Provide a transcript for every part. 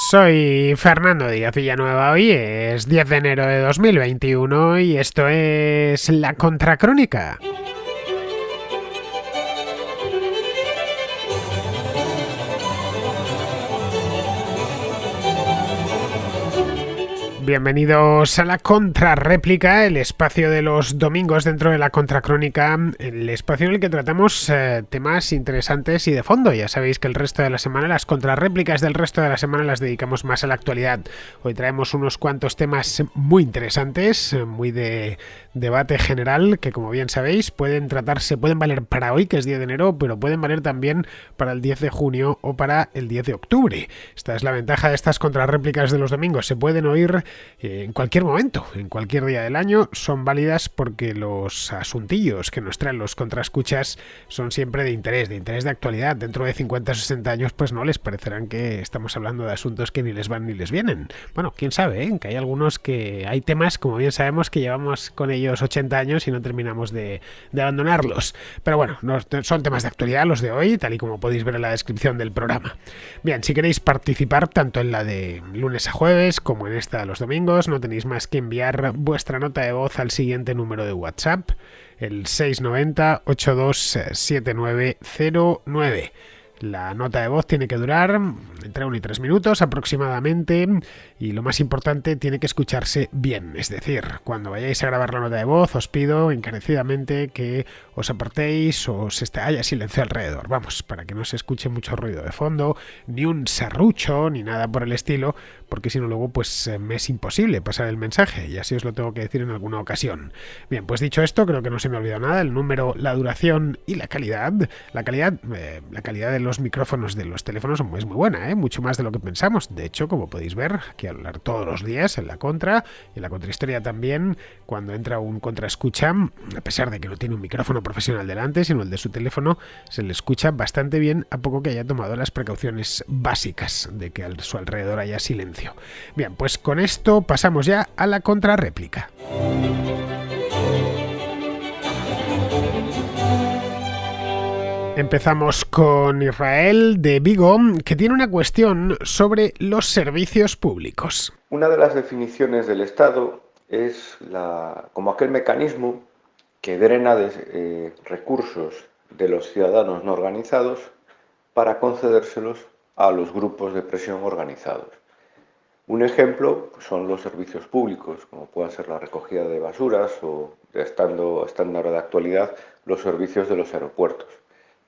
Soy Fernando Díaz Villanueva, hoy es 10 de enero de 2021 y esto es La Contracrónica. Bienvenidos a la Contrarréplica, el espacio de los domingos dentro de la Contracrónica, el espacio en el que tratamos temas interesantes y de fondo. Ya sabéis que el resto de la semana, las contrarréplicas del resto de la semana las dedicamos más a la actualidad. Hoy traemos unos cuantos temas muy interesantes, muy de debate general, que como bien sabéis pueden valer para hoy, que es 10 de enero, pero pueden valer también para el 10 de junio o para el 10 de octubre. Esta es la ventaja de estas contrarréplicas de los domingos, se pueden oír en cualquier momento, en cualquier día del año, son válidas porque los asuntillos que nos traen los contraescuchas son siempre de interés de actualidad. Dentro de 50 o 60 años pues no les parecerán que estamos hablando de asuntos que ni les van ni les vienen. Bueno, quién sabe, que hay algunos hay temas, como bien sabemos, que llevamos con ellos 80 años y no terminamos de abandonarlos. Pero bueno, son temas de actualidad los de hoy, tal y como podéis ver en la descripción del programa. Bien, si queréis participar tanto en la de lunes a jueves como en esta de los domingos, no tenéis más que enviar vuestra nota de voz al siguiente número de WhatsApp, el 690 827909. La nota de voz tiene que durar entre 1 y 3 minutos aproximadamente y lo más importante, tiene que escucharse bien. Es decir, cuando vayáis a grabar la nota de voz os pido encarecidamente que os apartéis o haya silencio alrededor. Vamos, para que no se escuche mucho ruido de fondo, ni un serrucho, ni nada por el estilo, porque si no luego pues me es imposible pasar el mensaje y así os lo tengo que decir en alguna ocasión. Bien, pues dicho esto, creo que no se me ha olvidado nada, el número, la duración y la calidad. La calidad de los micrófonos de los teléfonos es muy buena, mucho más de lo que pensamos. De hecho, como podéis ver, aquí a hablar todos los días en la contra y en la contrahistoria también, cuando entra un contraescucha, a pesar de que no tiene un micrófono profesional delante, sino el de su teléfono, se le escucha bastante bien a poco que haya tomado las precauciones básicas de que a su alrededor haya silencio. Bien, pues con esto pasamos ya a la contrarréplica. Empezamos con Israel de Vigo, que tiene una cuestión sobre los servicios públicos. Una de las definiciones del Estado es como aquel mecanismo que drena recursos de los ciudadanos no organizados para concedérselos a los grupos de presión organizados. Un ejemplo son los servicios públicos, como pueda ser la recogida de basuras o, estando ahora de actualidad, los servicios de los aeropuertos,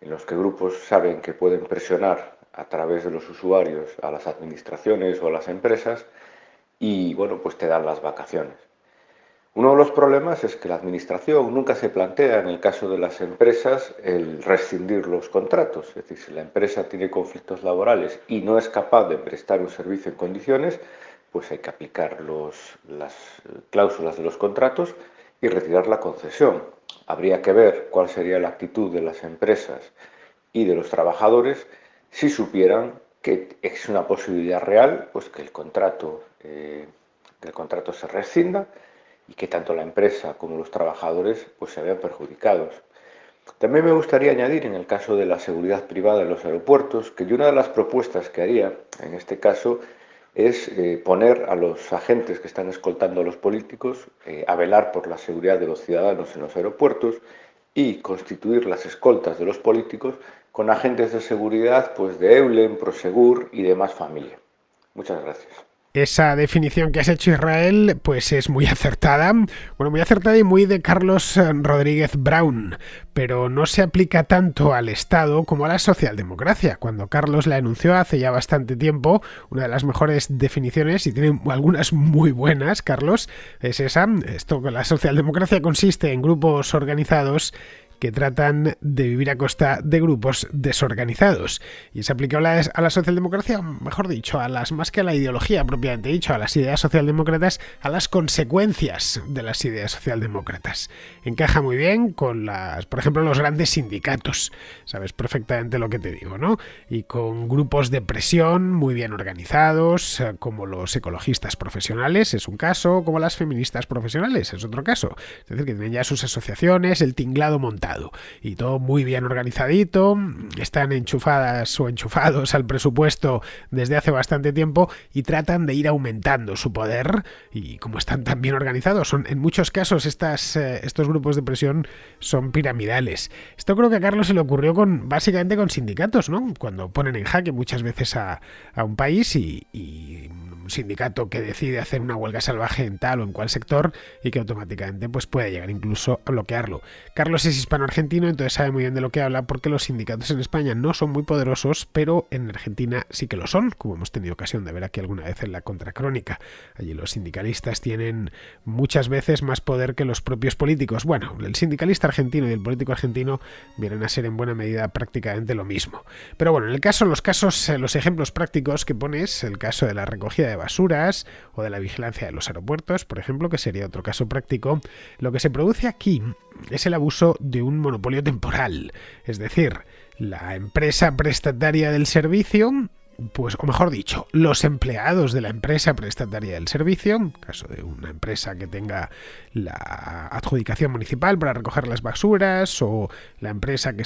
en los que grupos saben que pueden presionar a través de los usuarios a las administraciones o a las empresas y, bueno, pues te dan las vacaciones. Uno de los problemas es que la administración nunca se plantea, en el caso de las empresas, el rescindir los contratos. Es decir, si la empresa tiene conflictos laborales y no es capaz de prestar un servicio en condiciones, pues hay que aplicar las cláusulas de los contratos y retirar la concesión. Habría que ver cuál sería la actitud de las empresas y de los trabajadores si supieran que es una posibilidad real, pues que el contrato se rescinda y que tanto la empresa como los trabajadores pues se vean perjudicados. También me gustaría añadir, en el caso de la seguridad privada en los aeropuertos, que una de las propuestas que haría en este caso es poner a los agentes que están escoltando a los políticos a velar por la seguridad de los ciudadanos en los aeropuertos y constituir las escoltas de los políticos con agentes de seguridad pues de Eulen, Prosegur y demás familia. Muchas gracias. Esa definición que has hecho, Israel, pues es muy acertada. Bueno, muy acertada y muy de Carlos Rodríguez Brown, pero no se aplica tanto al Estado como a la socialdemocracia. Cuando Carlos la enunció hace ya bastante tiempo, una de las mejores definiciones, y tiene algunas muy buenas, Carlos, es esa. La socialdemocracia consiste en grupos organizados que tratan de vivir a costa de grupos desorganizados. Y es aplicable a la socialdemocracia, mejor dicho, más que a la ideología propiamente dicho, a las ideas socialdemócratas, a las consecuencias de las ideas socialdemócratas. Encaja muy bien con por ejemplo, los grandes sindicatos. Sabes perfectamente lo que te digo, ¿no? Y con grupos de presión muy bien organizados, como los ecologistas profesionales, es un caso, como las feministas profesionales, es otro caso. Es decir, que tienen ya sus asociaciones, el tinglado montado. Estado. Y todo muy bien organizadito, están enchufadas o enchufados al presupuesto desde hace bastante tiempo y tratan de ir aumentando su poder. Y como están tan bien organizados, son en muchos casos estos grupos de presión son piramidales. Esto creo que a Carlos se le ocurrió básicamente con sindicatos, ¿no? Cuando ponen en jaque muchas veces a un país y un sindicato que decide hacer una huelga salvaje en tal o en cual sector y que automáticamente pues puede llegar incluso a bloquearlo. Carlos es hispano-argentino, entonces sabe muy bien de lo que habla, porque los sindicatos en España no son muy poderosos, pero en Argentina sí que lo son, como hemos tenido ocasión de ver aquí alguna vez en la Contracrónica. Allí los sindicalistas tienen muchas veces más poder que los propios políticos. Bueno, el sindicalista argentino y el político argentino vienen a ser en buena medida prácticamente lo mismo. Pero bueno, en los ejemplos prácticos que pones, el caso de la recogida de basuras o de la vigilancia de los aeropuertos, por ejemplo, que sería otro caso práctico, lo que se produce aquí es el abuso de un monopolio temporal. Es decir, la empresa prestataria del servicio, pues, o mejor dicho, los empleados de la empresa prestataria del servicio, en caso de una empresa que tenga la adjudicación municipal para recoger las basuras, o la empresa que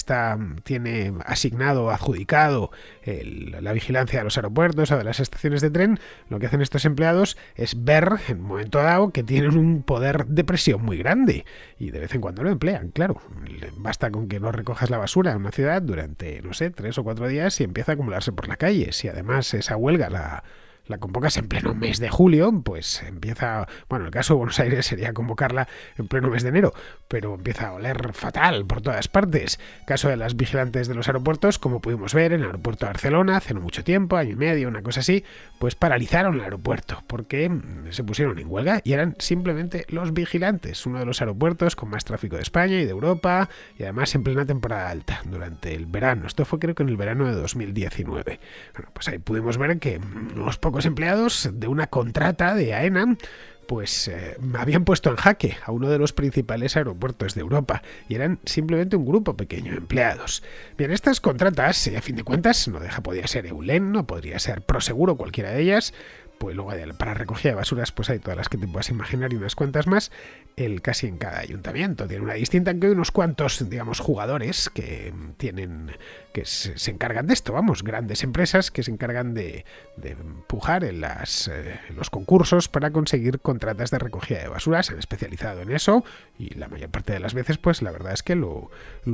tiene asignado o adjudicado la vigilancia de los aeropuertos o de las estaciones de tren, lo que hacen estos empleados es ver en un momento dado que tienen un poder de presión muy grande y de vez en cuando lo emplean, claro. Basta con que no recojas la basura en una ciudad durante, no sé, 3 o 4 días y empieza a acumularse por la calle. Si además esa huelga la convocas en pleno mes de julio, pues empieza, bueno, el caso de Buenos Aires sería convocarla en pleno mes de enero, pero empieza a oler fatal por todas partes. Caso de las vigilantes de los aeropuertos, como pudimos ver en el aeropuerto de Barcelona hace no mucho tiempo, año y medio, una cosa así, pues paralizaron el aeropuerto porque se pusieron en huelga y eran simplemente los vigilantes, uno de los aeropuertos con más tráfico de España y de Europa, y además en plena temporada alta, durante el verano. Esto fue creo que en el verano de 2019. Bueno, pues ahí pudimos ver que unos pocos empleados de una contrata de AENA pues habían puesto en jaque a uno de los principales aeropuertos de Europa y eran simplemente un grupo pequeño de empleados. Bien, estas contratas, a fin de cuentas, podía ser Eulen, no podría ser Proseguro, cualquiera de ellas. Pues luego para recogida de basuras pues hay todas las que te puedas imaginar y unas cuantas más, casi en cada ayuntamiento tiene una distinta, aunque hay unos cuantos, digamos, jugadores que se encargan de esto, vamos, grandes empresas que se encargan de empujar en los concursos para conseguir contratas de recogida de basuras. Se han especializado en eso y la mayor parte de las veces pues la verdad es que lo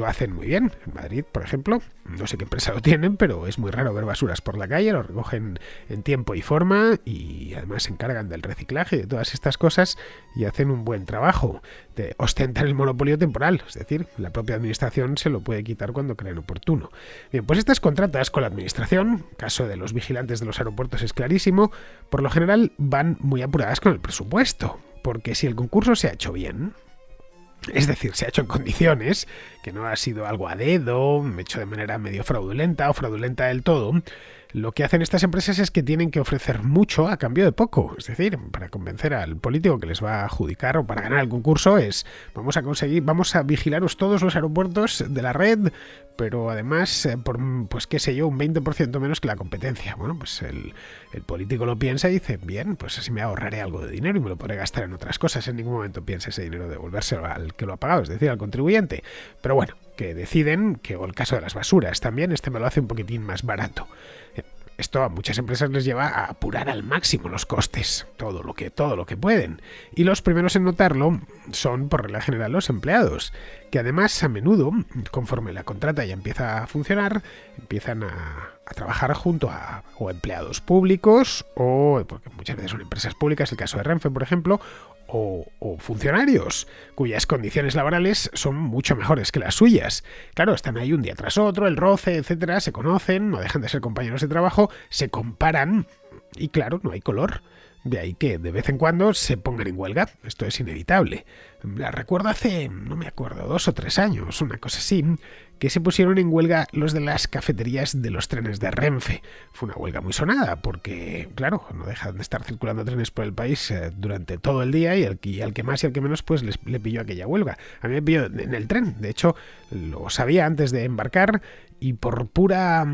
hacen muy bien. En Madrid, por ejemplo, no sé qué empresa lo tienen, pero es muy raro ver basuras por la calle, lo recogen en tiempo y forma y además se encargan del reciclaje y de todas estas cosas y hacen un buen trabajo. Ostentan el monopolio temporal, es decir, la propia administración se lo puede quitar cuando creen oportuno. Bien, pues estas contratas con la administración, caso de los vigilantes de los aeropuertos es clarísimo, por lo general van muy apuradas con el presupuesto, porque si el concurso se ha hecho bien, es decir, se ha hecho en condiciones, que no ha sido algo a dedo, hecho de manera medio fraudulenta o fraudulenta del todo, lo que hacen estas empresas es que tienen que ofrecer mucho a cambio de poco. Es decir, para convencer al político que les va a adjudicar o para ganar el concurso vamos a vigilaros todos los aeropuertos de la red, pero además por, pues qué sé yo, un 20% menos que la competencia. Bueno, pues el político lo piensa y dice, bien, pues así me ahorraré algo de dinero y me lo podré gastar en otras cosas. En ningún momento piensa ese dinero devolvérselo al que lo ha pagado, es decir, al contribuyente. Pero bueno, que deciden que, o el caso de las basuras también, me lo hace un poquitín más barato. Esto a muchas empresas les lleva a apurar al máximo los costes, todo lo que pueden. Y los primeros en notarlo son, por regla general, los empleados, que además a menudo, conforme la contrata ya empieza a funcionar, empiezan a trabajar junto a o empleados públicos o, porque muchas veces son empresas públicas, el caso de Renfe, por ejemplo, o funcionarios cuyas condiciones laborales son mucho mejores que las suyas. Claro, están ahí un día tras otro, el roce, etcétera, se conocen, no dejan de ser compañeros de trabajo, se comparan y claro, no hay color. De ahí que de vez en cuando se pongan en huelga. Esto es inevitable. La recuerdo hace, no me acuerdo, 2 o 3 años, una cosa así, que se pusieron en huelga los de las cafeterías de los trenes de Renfe. Fue una huelga muy sonada porque, claro, no dejan de estar circulando trenes por el país durante todo el día y al que más y al que menos pues le pilló aquella huelga. A mí me pilló en el tren. De hecho, lo sabía antes de embarcar y por pura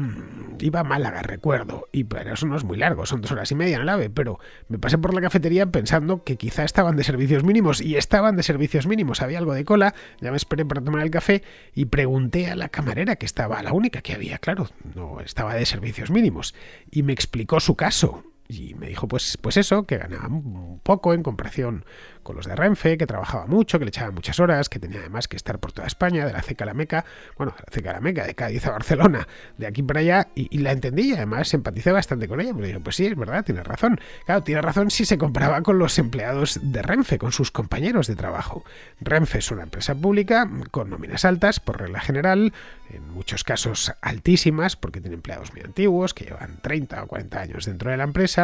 iba a Málaga, recuerdo, y pero eso no es muy largo, son 2 horas y media en el AVE, pero me pasé por la cafetería pensando que quizá estaban de servicios mínimos, y estaban de servicios mínimos, había algo de cola, ya me esperé para tomar el café y pregunté a la camarera, que estaba la única que había, claro, no estaba de servicios mínimos, y me explicó su caso. Y me dijo, pues eso, que ganaba un poco en comparación con los de Renfe, que trabajaba mucho, que le echaba muchas horas, que tenía además que estar por toda España, de la Ceca a la Meca, bueno, de la Ceca a la Meca, de Cádiz a Barcelona, de aquí para allá, y la entendí, y además empaticé bastante con ella, porque digo, pues sí, es verdad, tienes razón. Claro, tiene razón si se comparaba con los empleados de Renfe, con sus compañeros de trabajo. Renfe es una empresa pública con nóminas altas, por regla general, en muchos casos altísimas, porque tiene empleados muy antiguos, que llevan 30 o 40 años dentro de la empresa,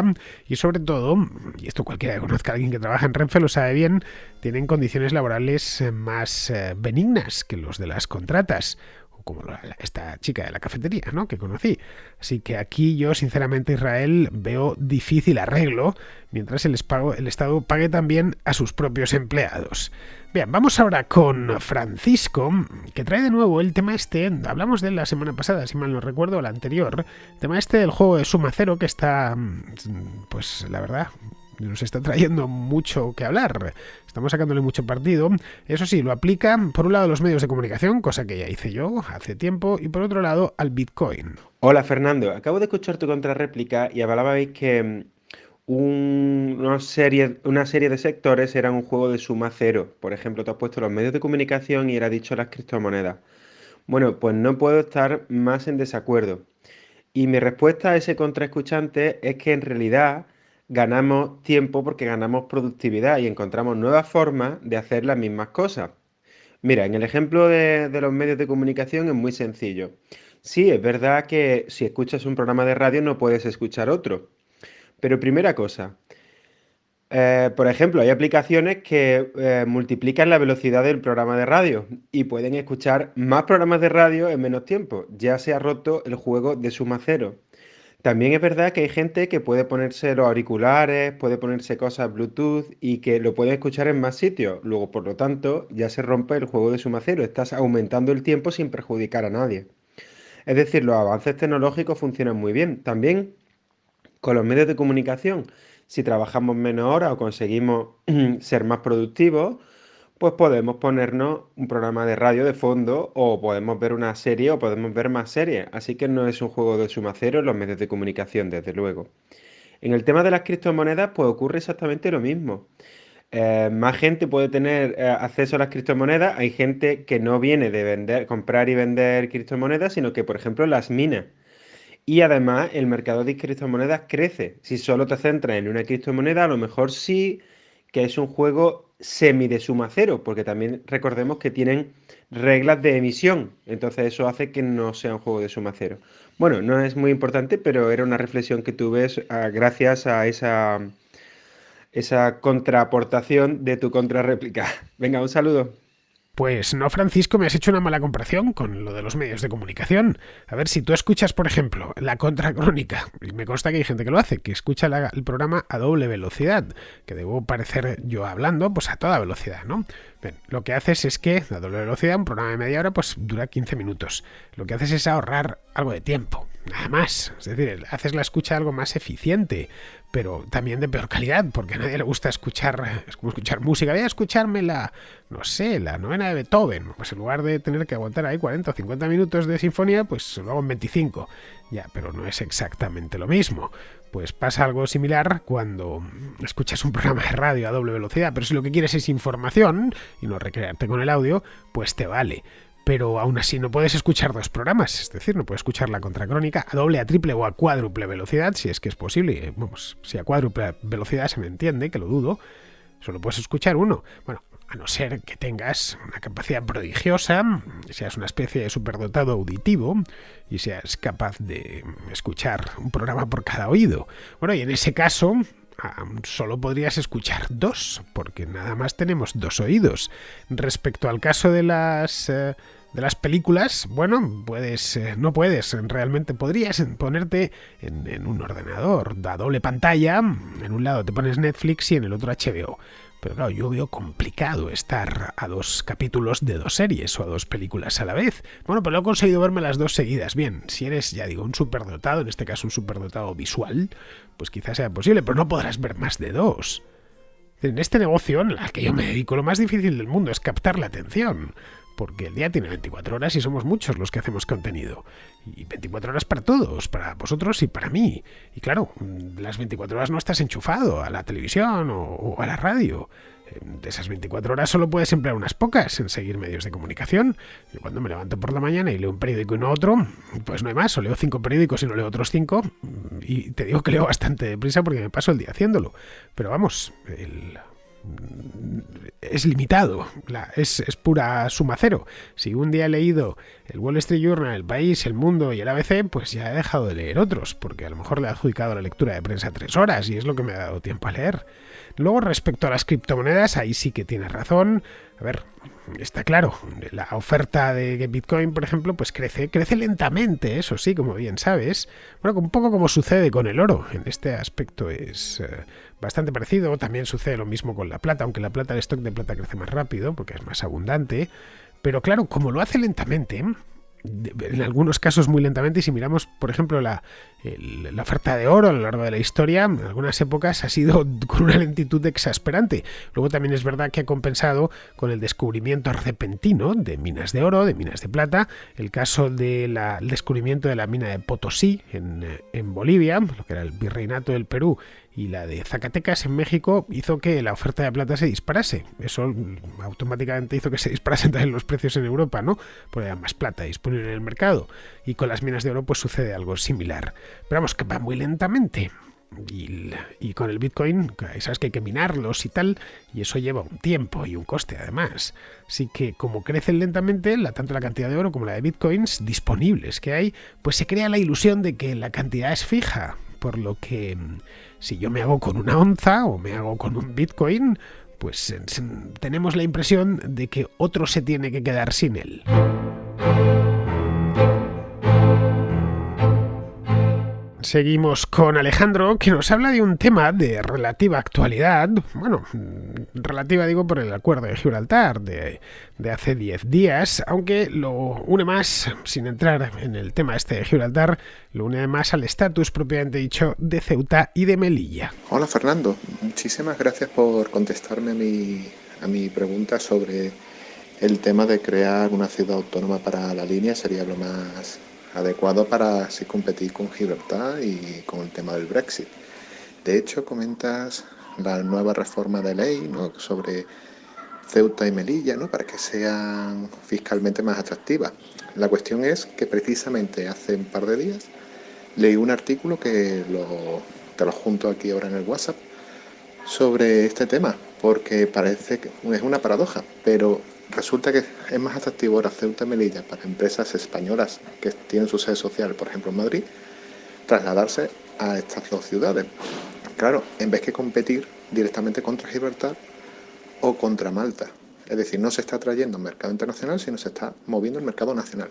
y sobre todo, y esto cualquiera que conozca a alguien que trabaja en Renfe lo sabe bien, tienen condiciones laborales más benignas que los de las contratas, como esta chica de la cafetería, ¿no?, que conocí. Así que aquí yo, sinceramente, Israel, veo difícil arreglo mientras el Estado pague también a sus propios empleados. Bien, vamos ahora con Francisco, que trae de nuevo el tema hablamos de él la semana pasada, si mal no recuerdo, la anterior, el tema del juego de Suma Cero, que está, pues la verdad, nos está trayendo mucho que hablar. Estamos sacándole mucho partido. Eso sí, lo aplica por un lado a los medios de comunicación, cosa que ya hice yo hace tiempo, y por otro lado al Bitcoin. Hola Fernando, acabo de escuchar tu contrarréplica y hablabais que una serie de sectores eran un juego de suma cero. Por ejemplo, tú has puesto los medios de comunicación y era dicho las criptomonedas. Bueno, pues no puedo estar más en desacuerdo. Y mi respuesta a ese contraescuchante es que en realidad ganamos tiempo porque ganamos productividad y encontramos nuevas formas de hacer las mismas cosas. Mira, en el ejemplo de los medios de comunicación es muy sencillo. Sí, es verdad que si escuchas un programa de radio no puedes escuchar otro. Pero primera cosa, por ejemplo, hay aplicaciones que multiplican la velocidad del programa de radio y pueden escuchar más programas de radio en menos tiempo. Ya se ha roto el juego de suma cero. También es verdad que hay gente que puede ponerse los auriculares, puede ponerse cosas Bluetooth y que lo pueden escuchar en más sitios. Luego, por lo tanto, ya se rompe el juego de suma cero. Estás aumentando el tiempo sin perjudicar a nadie. Es decir, los avances tecnológicos funcionan muy bien. También con los medios de comunicación, si trabajamos menos horas o conseguimos ser más productivos, pues podemos ponernos un programa de radio de fondo o podemos ver una serie o podemos ver más series. Así que no es un juego de suma cero en los medios de comunicación, desde luego. En el tema de las criptomonedas, pues ocurre exactamente lo mismo. Más gente puede tener acceso a las criptomonedas. Hay gente que no viene de comprar y vender criptomonedas, sino que, por ejemplo, las mina. Y además el mercado de criptomonedas crece. Si solo te centras en una criptomoneda, a lo mejor sí que es un juego semi de suma cero, porque también recordemos que tienen reglas de emisión. Entonces eso hace que no sea un juego de suma cero. Bueno, no es muy importante, pero era una reflexión que tuve gracias a esa contraaportación de tu contrarréplica. Venga, un saludo. Pues no, Francisco, me has hecho una mala comparación con lo de los medios de comunicación. A ver, si tú escuchas, por ejemplo, la contracrónica, y me consta que hay gente que lo hace, que escucha el programa a doble velocidad, que debo parecer yo hablando, pues a toda velocidad, ¿no? Bien, lo que haces es que a doble velocidad, un programa de media hora, pues dura 15 minutos. Lo que haces es ahorrar algo de tiempo, nada más. Es decir, haces la escucha algo más eficiente, pero también de peor calidad, porque a nadie le gusta escuchar, es como escuchar música. Voy a escucharme la novena de Beethoven. Pues en lugar de tener que aguantar ahí 40 o 50 minutos de sinfonía, pues lo hago en 25. Ya, pero no es exactamente lo mismo. Pues pasa algo similar cuando escuchas un programa de radio a doble velocidad, pero si lo que quieres es información y no recrearte con el audio, pues te vale. Pero aún así no puedes escuchar dos programas, es decir, no puedes escuchar la contracrónica a doble, a triple o a cuádruple velocidad, si es que es posible. Vamos, si a cuádruple velocidad se me entiende, que lo dudo, solo puedes escuchar uno. Bueno, a no ser que tengas una capacidad prodigiosa, seas una especie de superdotado auditivo y seas capaz de escuchar un programa por cada oído. Bueno, y en ese caso solo podrías escuchar dos, porque nada más tenemos dos oídos. Respecto al caso de las películas, bueno, no puedes, realmente podrías ponerte en un ordenador, da doble pantalla, en un lado te pones Netflix y en el otro HBO. Pero claro, yo veo complicado estar a 2 capítulos de 2 series o a 2 películas a la vez. Bueno, pero lo he conseguido verme las 2 seguidas. Bien, si eres, ya digo, un superdotado, en este caso un superdotado visual, pues quizás sea posible, pero no podrás ver más de 2. En este negocio en el que yo me dedico, lo más difícil del mundo es captar la atención. Porque el día tiene 24 horas y somos muchos los que hacemos contenido. Y 24 horas para todos, para vosotros y para mí. Y claro, las 24 horas no estás enchufado a la televisión o a la radio. De esas 24 horas solo puedes emplear unas pocas en seguir medios de comunicación. Yo cuando me levanto por la mañana y leo un periódico y no otro, pues no hay más. O leo 5 periódicos y no leo otros 5. Y te digo que leo bastante deprisa porque me paso el día haciéndolo. Pero vamos, es limitado, es pura suma cero. Si un día he leído el Wall Street Journal, El País, El Mundo y el ABC, pues ya he dejado de leer otros, porque a lo mejor le he adjudicado la lectura de prensa 3 horas y es lo que me ha dado tiempo a leer. Luego, respecto a las criptomonedas, ahí sí que tienes razón. A ver, está claro, la oferta de Bitcoin, por ejemplo, pues crece lentamente, eso sí, como bien sabes. Bueno, un poco como sucede con el oro. En este aspecto es bastante parecido. También sucede lo mismo con la plata, aunque la plata, el stock de plata crece más rápido porque es más abundante. Pero claro, como lo hace lentamente, en algunos casos muy lentamente, y si miramos, por ejemplo, la oferta de oro a lo largo de la historia, en algunas épocas ha sido con una lentitud exasperante. Luego también es verdad que ha compensado con el descubrimiento repentino de minas de oro, de minas de plata. El caso del descubrimiento de la mina de Potosí en Bolivia, lo que era el virreinato del Perú, y la de Zacatecas en México, hizo que la oferta de plata se disparase. Eso automáticamente hizo que se disparasen también los precios en Europa, ¿no? Porque había más plata disponible en el mercado. Y con las minas de oro pues sucede algo similar. Pero vamos, que va muy lentamente. Y con el Bitcoin, sabes que hay que minarlos y tal, y eso lleva un tiempo y un coste además. Así que como crecen lentamente, tanto la cantidad de oro como la de Bitcoins disponibles que hay, pues se crea la ilusión de que la cantidad es fija. Por lo que si yo me hago con una onza o me hago con un Bitcoin, pues tenemos la impresión de que otro se tiene que quedar sin él. Seguimos con Alejandro, que nos habla de un tema de relativa actualidad. Bueno, relativa digo por el acuerdo de Gibraltar de hace 10 días, aunque lo une más, sin entrar en el tema este de Gibraltar, lo une más al estatus propiamente dicho de Ceuta y de Melilla. Hola Fernando, muchísimas gracias por contestarme a mi pregunta sobre el tema de crear una ciudad autónoma para la línea. Sería lo más adecuado para así competir con Gibraltar y con el tema del Brexit. De hecho, comentas la nueva reforma de ley, ¿no?, sobre Ceuta y Melilla, ¿no?, para que sean fiscalmente más atractivas. La cuestión es que precisamente hace un par de días leí un artículo que te lo junto aquí ahora en el WhatsApp sobre este tema, porque parece que es una paradoja, pero resulta que es más atractivo ahora Ceuta y Melilla para empresas españolas que tienen su sede social, por ejemplo en Madrid, trasladarse a estas dos ciudades. Claro, en vez que competir directamente contra Gibraltar o contra Malta. Es decir, no se está trayendo al mercado internacional, sino se está moviendo el mercado nacional.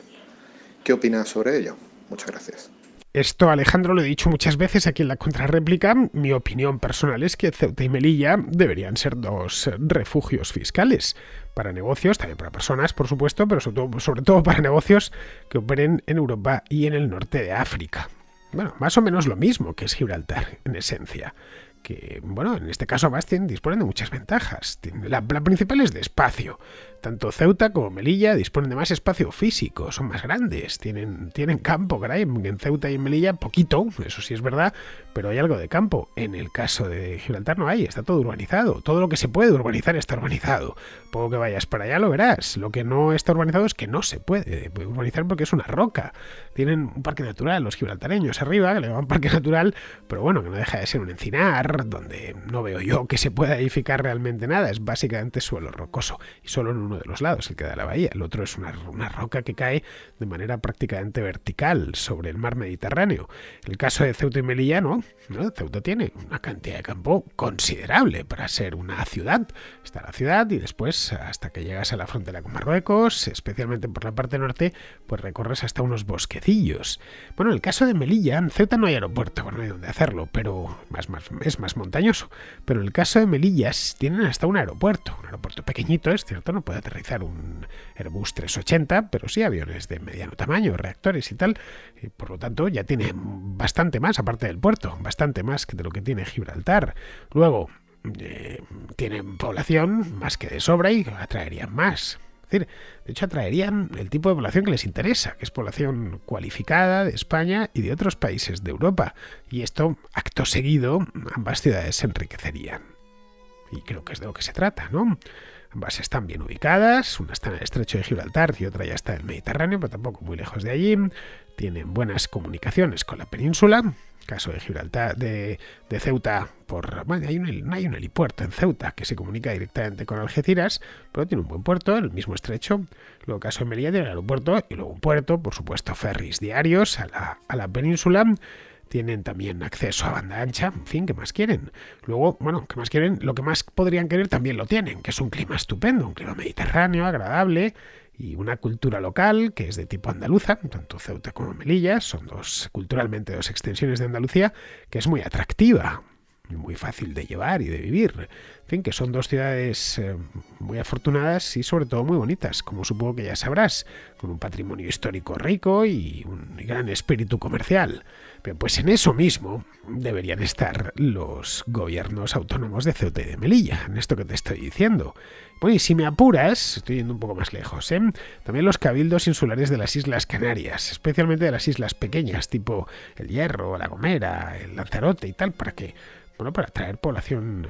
¿Qué opinas sobre ello? Muchas gracias. Esto, Alejandro, lo he dicho muchas veces aquí en la contrarréplica. Mi opinión personal es que Ceuta y Melilla deberían ser 2 refugios fiscales para negocios, también para personas, por supuesto, pero sobre todo para negocios que operen en Europa y en el norte de África. Bueno, más o menos lo mismo que es Gibraltar, en esencia. Que, bueno, en este caso además disponen de muchas ventajas. La principal es de espacio. Tanto Ceuta como Melilla disponen de más espacio físico, son más grandes, tienen campo, caray. En Ceuta y en Melilla poquito, eso sí es verdad, pero hay algo de campo. En el caso de Gibraltar no hay, está todo urbanizado. Todo lo que se puede urbanizar está urbanizado. Poco que vayas para allá lo verás. Lo que no está urbanizado es que no se puede urbanizar porque es una roca. Tienen un parque natural, los gibraltareños arriba, que le llaman parque natural, pero bueno, que no deja de ser un encinar, donde no veo yo que se pueda edificar realmente nada. Es básicamente suelo rocoso, y solo en uno de los lados, el que da a la bahía. El otro es una roca que cae de manera prácticamente vertical sobre el mar Mediterráneo. El caso de Ceuta y Melilla, no. Ceuta tiene una cantidad de campo considerable para ser una ciudad. Está la ciudad y después, hasta que llegas a la frontera con Marruecos, especialmente por la parte norte, pues recorres hasta unos bosquecillos. Bueno, en el caso de Melilla, en Ceuta no hay aeropuerto, bueno, no hay dónde hacerlo, pero es más montañoso. Pero en el caso de Melilla tienen hasta un aeropuerto pequeñito, es cierto, no puede aterrizar un Airbus 380, pero sí aviones de mediano tamaño, reactores y tal, y por lo tanto ya tiene bastante más, aparte del puerto, bastante más que de lo que tiene Gibraltar. Luego, tienen población más que de sobra y atraerían más. Es decir, de hecho atraerían el tipo de población que les interesa, que es población cualificada de España y de otros países de Europa. Y esto, acto seguido, ambas ciudades se enriquecerían. Y creo que es de lo que se trata, ¿no? Ambas están bien ubicadas, una está en el estrecho de Gibraltar y otra ya está en el Mediterráneo, pero tampoco muy lejos de allí. Tienen buenas comunicaciones con la península. Caso de Gibraltar, de Ceuta, no hay un helipuerto en Ceuta que se comunica directamente con Algeciras, pero tiene un buen puerto, el mismo estrecho. Luego, caso de Melilla, tiene el aeropuerto y luego un puerto, por supuesto, ferries diarios a la península. Tienen también acceso a banda ancha, en fin, ¿qué más quieren? Luego, ¿qué más quieren? Lo que más podrían querer también lo tienen, que es un clima estupendo, un clima mediterráneo, agradable, y una cultura local que es de tipo andaluza, tanto Ceuta como Melilla, son culturalmente dos extensiones de Andalucía, que es muy atractiva, muy fácil de llevar y de vivir. En fin, que son dos ciudades muy afortunadas y sobre todo muy bonitas, como supongo que ya sabrás, con un patrimonio histórico rico y un gran espíritu comercial. Pero pues en eso mismo deberían estar los gobiernos autónomos de Ceuta y de Melilla, en esto que te estoy diciendo. Bueno, y si me apuras, estoy yendo un poco más lejos, también los cabildos insulares de las Islas Canarias, especialmente de las islas pequeñas, tipo El Hierro, La Gomera, el Lanzarote y tal, para atraer población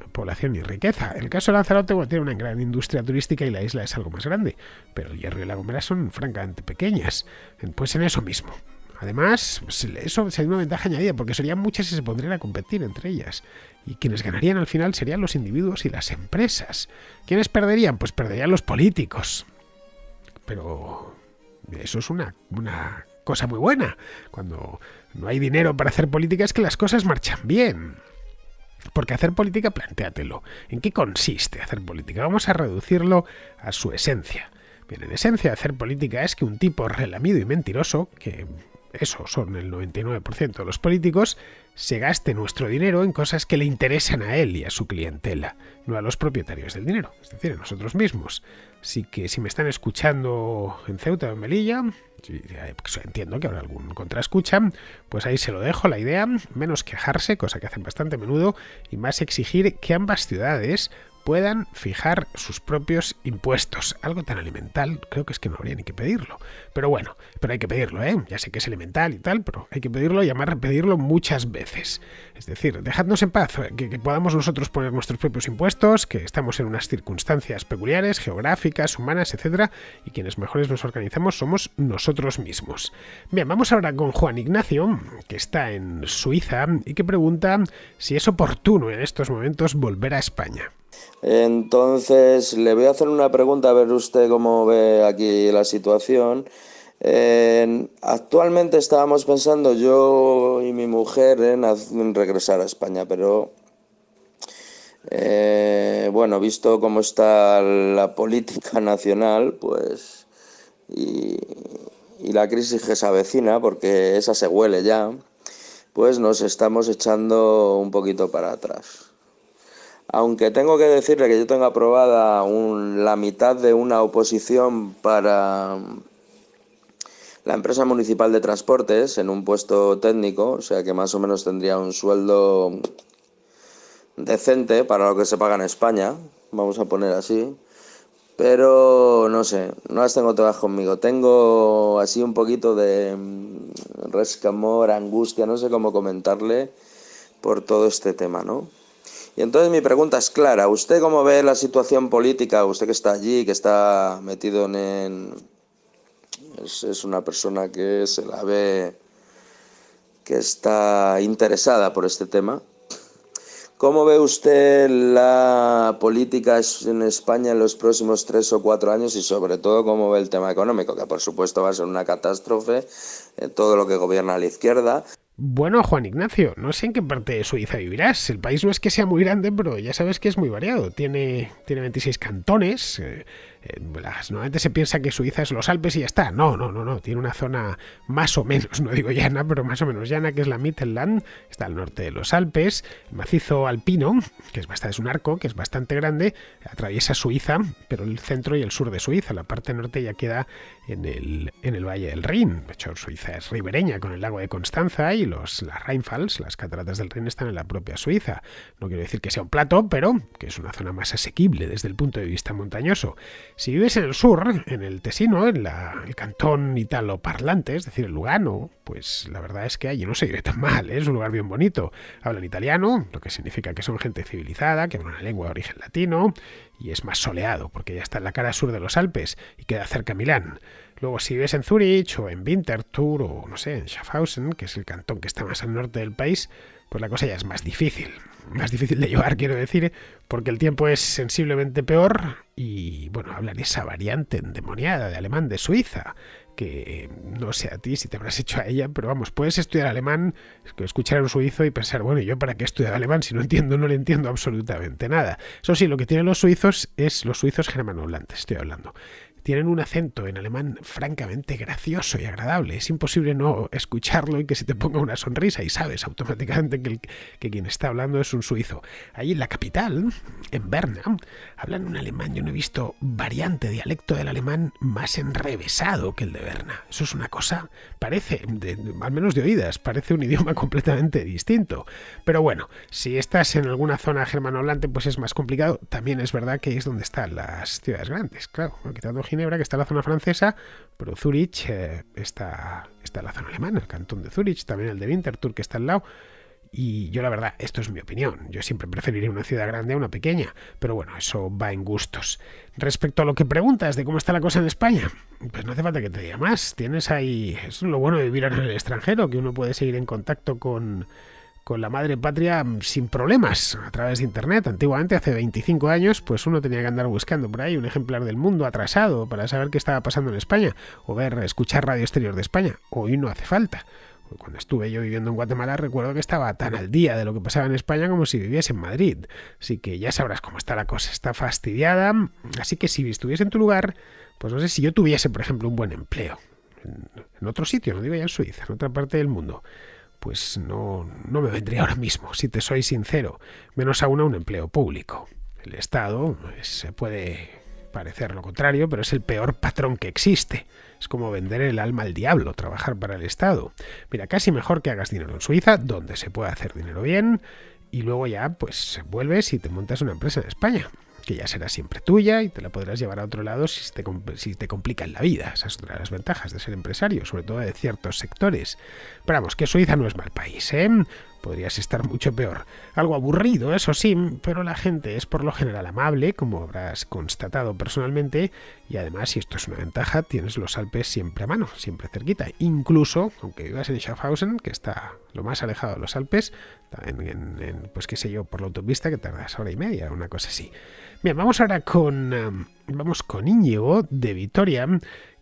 y riqueza. El caso de Lanzarote tiene una gran industria turística y la isla es algo más grande, pero El Hierro y La Gomera son francamente pequeñas. Pues en eso mismo. Además, eso sería una ventaja añadida, porque serían muchas y se pondrían a competir entre ellas. Y quienes ganarían al final serían los individuos y las empresas. ¿Quiénes perderían? Pues perderían los políticos. Pero eso es una cosa muy buena. Cuando no hay dinero para hacer política es que las cosas marchan bien. Porque hacer política, plantéatelo. ¿En qué consiste hacer política? Vamos a reducirlo a su esencia. Bien, en esencia, hacer política es que un tipo relamido y mentiroso, que eso son el 99% de los políticos, se gaste nuestro dinero en cosas que le interesan a él y a su clientela, no a los propietarios del dinero, es decir, a nosotros mismos. Así que si me están escuchando en Ceuta o en Melilla, entiendo que habrá algún contraescucha, pues ahí se lo dejo la idea, menos quejarse, cosa que hacen bastante a menudo, y más exigir que ambas ciudades puedan fijar sus propios impuestos. Algo tan elemental, creo que es que no habría ni que pedirlo. Pero bueno, hay que pedirlo, ya sé que es elemental y tal, pero hay que pedirlo y además pedirlo muchas veces. Es decir, dejadnos en paz, que podamos nosotros poner nuestros propios impuestos, que estamos en unas circunstancias peculiares, geográficas, humanas, etcétera, y quienes mejores nos organizamos somos nosotros mismos. Bien, vamos ahora con Juan Ignacio, que está en Suiza y que pregunta si es oportuno en estos momentos volver a España. Entonces, le voy a hacer una pregunta, a ver usted cómo ve aquí la situación. Actualmente estábamos pensando yo y mi mujer en regresar a España, pero visto cómo está la política nacional, pues y la crisis que se avecina, porque esa se huele ya, pues nos estamos echando un poquito para atrás. Aunque tengo que decirle que yo tengo aprobada la mitad de una oposición para la empresa municipal de transportes en un puesto técnico, o sea que más o menos tendría un sueldo decente para lo que se paga en España, vamos a poner así, pero no sé, no las tengo todas conmigo. Tengo así un poquito de resquemor, angustia, no sé cómo comentarle por todo este tema, ¿no? Y entonces mi pregunta es clara. ¿Usted cómo ve la situación política? Usted que está allí, que está metido es una persona que se la ve que está interesada por este tema. ¿Cómo ve usted la política en España en los próximos 3 o 4 años y sobre todo cómo ve el tema económico? Que por supuesto va a ser una catástrofe, todo lo que gobierna la izquierda. Bueno, Juan Ignacio, no sé en qué parte de Suiza vivirás. El país no es que sea muy grande, pero ya sabes que es muy variado. Tiene 26 cantones, Normalmente se piensa que Suiza es los Alpes y ya está. No. Tiene una zona más o menos, no digo llana, pero más o menos llana, que es la Mittelland. Está al norte de los Alpes. El macizo alpino, que es un arco, que es bastante grande, atraviesa Suiza, pero el centro y el sur de Suiza. La parte norte ya queda en el valle del Rin. De hecho, Suiza es ribereña con el lago de Constanza y las Rheinfalls, las cataratas del Rin, están en la propia Suiza. No quiero decir que sea un plato, pero que es una zona más asequible desde el punto de vista montañoso. Si vives en el sur, en el Tesino, en el cantón italo-parlante, es decir, el Lugano, pues la verdad es que allí no se vive tan mal, ¿eh? Es un lugar bien bonito. Hablan italiano, lo que significa que son gente civilizada, que habla una lengua de origen latino, y es más soleado, porque ya está en la cara sur de los Alpes y queda cerca a Milán. Luego, si vives en Zúrich o en Winterthur o, no sé, en Schaffhausen, que es el cantón que está más al norte del país, pues la cosa ya es más difícil de llevar, quiero decir, porque el tiempo es sensiblemente peor y, bueno, hablan esa variante endemoniada de alemán de Suiza, que no sé a ti si te habrás hecho a ella, pero vamos, puedes estudiar alemán, escuchar a un suizo y pensar, bueno, ¿y yo para qué estudiar alemán si no le entiendo absolutamente nada? Eso sí, lo que tienen los suizos es los suizos germanohablantes, estoy hablando. Tienen un acento en alemán francamente gracioso y agradable. Es imposible no escucharlo y que se te ponga una sonrisa y sabes automáticamente que quien está hablando es un suizo. Ahí en la capital, en Berna, hablan un alemán. Yo no he visto variante, dialecto del alemán más enrevesado que el de Berna. Eso es una cosa, parece, al menos de oídas, parece un idioma completamente distinto. Pero bueno, si estás en alguna zona germanohablante, pues es más complicado. También es verdad que es donde están las ciudades grandes, claro, quitando Ginebra, que está en la zona francesa, pero Zúrich está en la zona alemana, el cantón de Zúrich, también el de Winterthur, que está al lado. Y yo, la verdad, esto es mi opinión. Yo siempre preferiría una ciudad grande a una pequeña, pero bueno, eso va en gustos. Respecto a lo que preguntas de cómo está la cosa en España, pues no hace falta que te diga más. Tienes ahí, es lo bueno de vivir en el extranjero, que uno puede seguir en contacto con la madre patria sin problemas a través de internet. Antiguamente, hace 25 años, pues uno tenía que andar buscando por ahí un ejemplar del Mundo atrasado para saber qué estaba pasando en España, o escuchar Radio Exterior de España. Hoy no hace falta. Cuando estuve yo viviendo en Guatemala, recuerdo que estaba tan al día de lo que pasaba en España como si viviese en Madrid. Así que ya sabrás cómo está la cosa, está fastidiada. Así que si estuviese en tu lugar, pues no sé, si yo tuviese, por ejemplo, un buen empleo en otro sitio, no digo ya en Suiza, en otra parte del mundo, pues no me vendría ahora mismo, si te soy sincero, menos aún a un empleo público. El Estado se puede parecer lo contrario, pero es el peor patrón que existe. Es como vender el alma al diablo, trabajar para el Estado. Mira, casi mejor que hagas dinero en Suiza, donde se puede hacer dinero bien, y luego ya pues vuelves y te montas una empresa en España, que ya será siempre tuya y te la podrás llevar a otro lado si te complican la vida. Esa es otra de las ventajas de ser empresario, sobre todo de ciertos sectores. Pero vamos, que Suiza no es mal país, ¿eh? Podrías estar mucho peor. Algo aburrido, eso sí, pero la gente es por lo general amable, como habrás constatado personalmente, y además, y esto es una ventaja, tienes los Alpes siempre a mano, siempre cerquita. Incluso, aunque vivas en Schaffhausen, que está lo más alejado de los Alpes, pues qué sé yo, por la autopista, que tardas hora y media, una cosa así. Bien, vamos ahora con Íñigo, de Vitoria,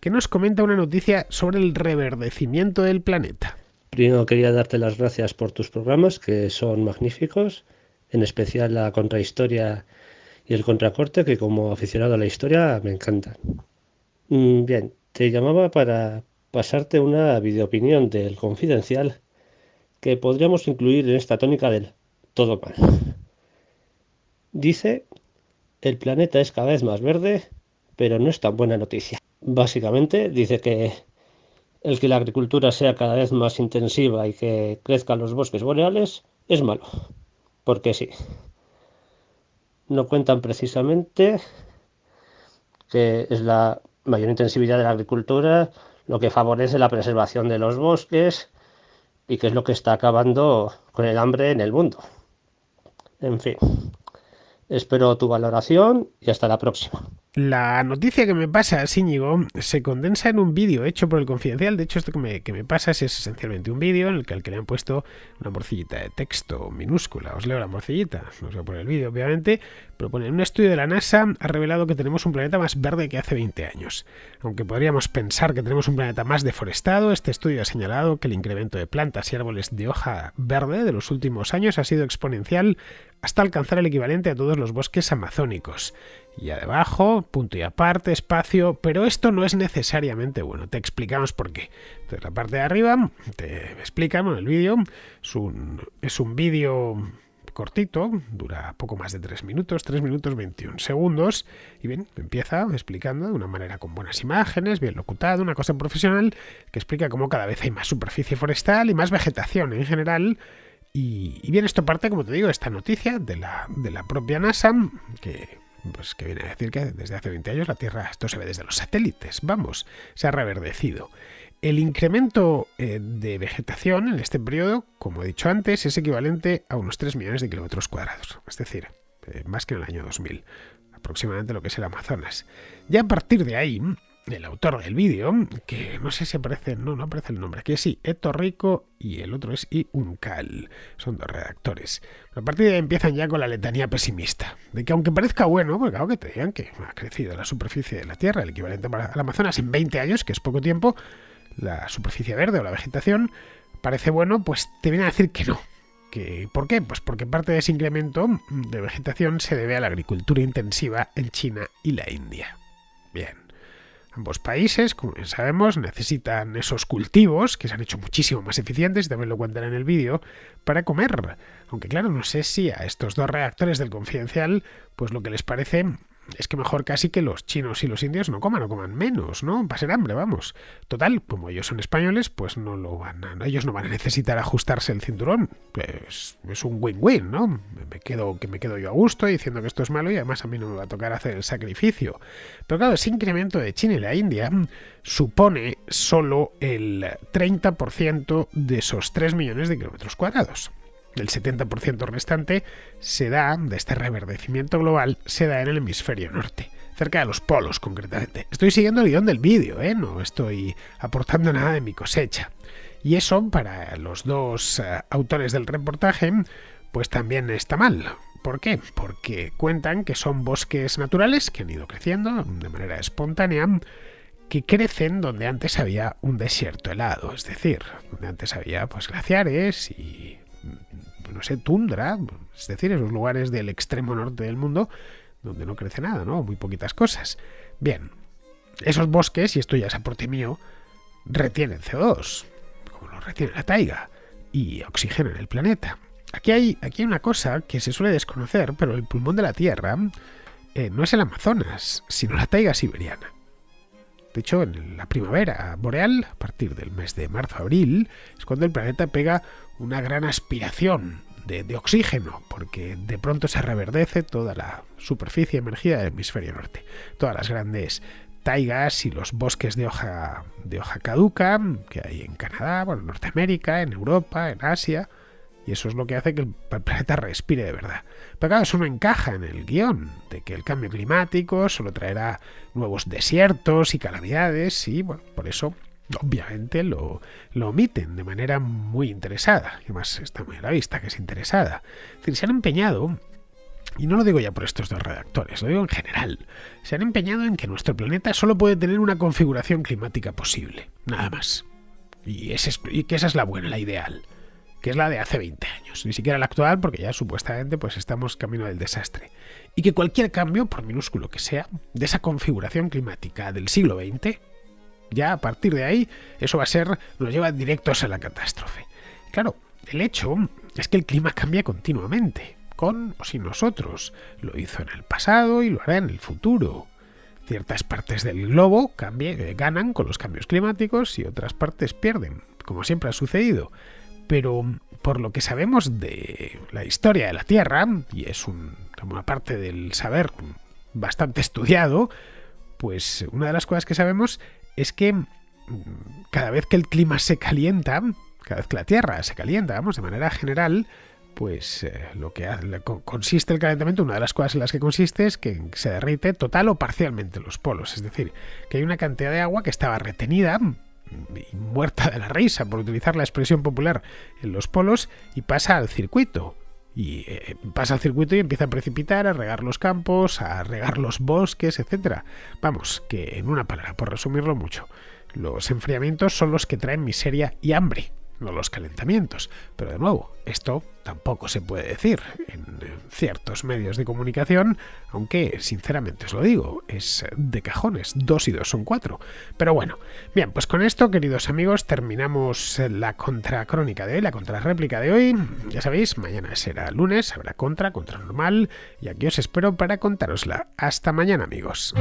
que nos comenta una noticia sobre el reverdecimiento del planeta. Primero quería darte las gracias por tus programas, que son magníficos, en especial la contrahistoria y el contracorte, que como aficionado a la historia me encantan. Bien, te llamaba para pasarte una videoopinión del Confidencial que podríamos incluir en esta tónica del todo mal. Dice: el planeta es cada vez más verde, pero no es tan buena noticia. Básicamente dice que el que la agricultura sea cada vez más intensiva y que crezcan los bosques boreales es malo, porque sí. No cuentan precisamente que es la mayor intensividad de la agricultura lo que favorece la preservación de los bosques y que es lo que está acabando con el hambre en el mundo. En fin, espero tu valoración y hasta la próxima. La noticia que me pasa, Íñigo, se condensa en un vídeo hecho por el Confidencial. De hecho, esto que me pasa es esencialmente un vídeo en el que le han puesto una morcillita de texto minúscula. Os leo la morcillita, no os voy a poner el vídeo, obviamente, pero pone: un estudio de la NASA ha revelado que tenemos un planeta más verde que hace 20 años. Aunque podríamos pensar que tenemos un planeta más deforestado, este estudio ha señalado que el incremento de plantas y árboles de hoja verde de los últimos años ha sido exponencial hasta alcanzar el equivalente a todos los bosques amazónicos. Y ya debajo, punto y aparte, espacio, pero esto no es necesariamente bueno. Te explicamos por qué. Entonces, la parte de arriba te explican en el vídeo. Es un vídeo cortito, dura poco más de 3 minutos, 3 minutos 21 segundos. Y bien, empieza explicando de una manera con buenas imágenes, bien locutado, una cosa profesional, que explica cómo cada vez hay más superficie forestal y más vegetación en general. Y bien, esto parte, como te digo, esta noticia de la propia NASA, que viene a decir que desde hace 20 años la Tierra, esto se ve desde los satélites, vamos, se ha reverdecido. El incremento de vegetación en este periodo, como he dicho antes, es equivalente a unos 3 millones de kilómetros cuadrados, es decir, más que en el año 2000, aproximadamente lo que es el Amazonas. Ya a partir de ahí, el autor del vídeo, que no sé si aparece, no aparece el nombre, aquí sí, Eto Rico y el otro es Uncal, son 2 redactores. Pero a partir de ahí empiezan ya con la letanía pesimista, de que aunque parezca bueno, porque claro que te digan que ha crecido la superficie de la Tierra, el equivalente al Amazonas en 20 años, que es poco tiempo, la superficie verde o la vegetación, parece bueno, pues te vienen a decir que no. ¿Por qué? Pues porque parte de ese incremento de vegetación se debe a la agricultura intensiva en China y la India. Bien. Ambos países, como bien sabemos, necesitan esos cultivos que se han hecho muchísimo más eficientes, y también lo cuentan en el vídeo, para comer. Aunque claro, no sé si a estos 2 redactores del Confidencial, pues lo que les parece es que mejor casi que los chinos y los indios no coman menos, ¿no? Pasen hambre, vamos. Total, como ellos son españoles, pues ellos no van a necesitar ajustarse el cinturón. Pues es un win-win, ¿no? Me quedo yo a gusto diciendo que esto es malo y además a mí no me va a tocar hacer el sacrificio. Pero claro, ese incremento de China y la India supone solo el 30% de esos 3 millones de kilómetros cuadrados. El 70% restante de este reverdecimiento global se da en el hemisferio norte, cerca de los polos concretamente. Estoy siguiendo el guión del vídeo, no estoy aportando nada de mi cosecha. Y eso, para los 2 autores del reportaje, pues también está mal. ¿Por qué? Porque cuentan que son bosques naturales que han ido creciendo de manera espontánea, que crecen donde antes había un desierto helado, es decir, donde antes había pues glaciares y no sé, tundra, es decir, esos lugares del extremo norte del mundo donde no crece nada, ¿no? Muy poquitas cosas. Bien, esos bosques, y esto ya es aporte mío, retienen CO2, como lo retiene la taiga, y oxigenan el planeta. Aquí hay una cosa que se suele desconocer, pero el pulmón de la Tierra no es el Amazonas, sino la taiga siberiana. De hecho, en la primavera boreal, a partir del mes de marzo-abril, es cuando el planeta pega una gran aspiración de oxígeno, porque de pronto se reverdece toda la superficie emergida del hemisferio norte. Todas las grandes taigas y los bosques de hoja caduca que hay en Canadá, en Norteamérica, en Europa, en Asia. Y eso es lo que hace que el planeta respire de verdad. Pero claro, eso no encaja en el guión de que el cambio climático solo traerá nuevos desiertos y calamidades, y bueno, por eso obviamente lo omiten de manera muy interesada. Y además está muy a la vista que es interesada. Es decir, se han empeñado, y no lo digo ya por estos 2 redactores, lo digo en general, se han empeñado en que nuestro planeta solo puede tener una configuración climática posible, nada más. Y que esa es la buena, la ideal, que es la de hace 20 años, ni siquiera la actual, porque ya supuestamente pues estamos camino del desastre. Y que cualquier cambio, por minúsculo que sea, de esa configuración climática del siglo XX, ya a partir de ahí, eso nos lleva directos a la catástrofe. Claro, el hecho es que el clima cambia continuamente, con o sin nosotros. Lo hizo en el pasado y lo hará en el futuro. Ciertas partes del globo ganan con los cambios climáticos y otras partes pierden, como siempre ha sucedido. Pero por lo que sabemos de la historia de la Tierra, y es una parte del saber bastante estudiado, pues una de las cosas que sabemos es que cada vez que el clima se calienta, cada vez que la Tierra se calienta, de manera general, pues lo que consiste el calentamiento, una de las cosas en las que consiste es que se derrite total o parcialmente los polos, es decir, que hay una cantidad de agua que estaba retenida y muerta de la risa, por utilizar la expresión popular, en los polos, y pasa al circuito. Y pasa al circuito y empieza a precipitar, a regar los campos, a regar los bosques, etcétera. Vamos, que en una palabra, por resumirlo mucho, los enfriamientos son los que traen miseria y hambre, no los calentamientos. Pero de nuevo, esto tampoco se puede decir en ciertos medios de comunicación, aunque sinceramente os lo digo, es de cajones, 2 y 2 son 4. Pero bueno, bien, pues con esto, queridos amigos, terminamos la contracrónica de hoy, la contrarréplica de hoy. Ya sabéis, mañana será lunes, habrá contra normal, y aquí os espero para contárosla. Hasta mañana, amigos.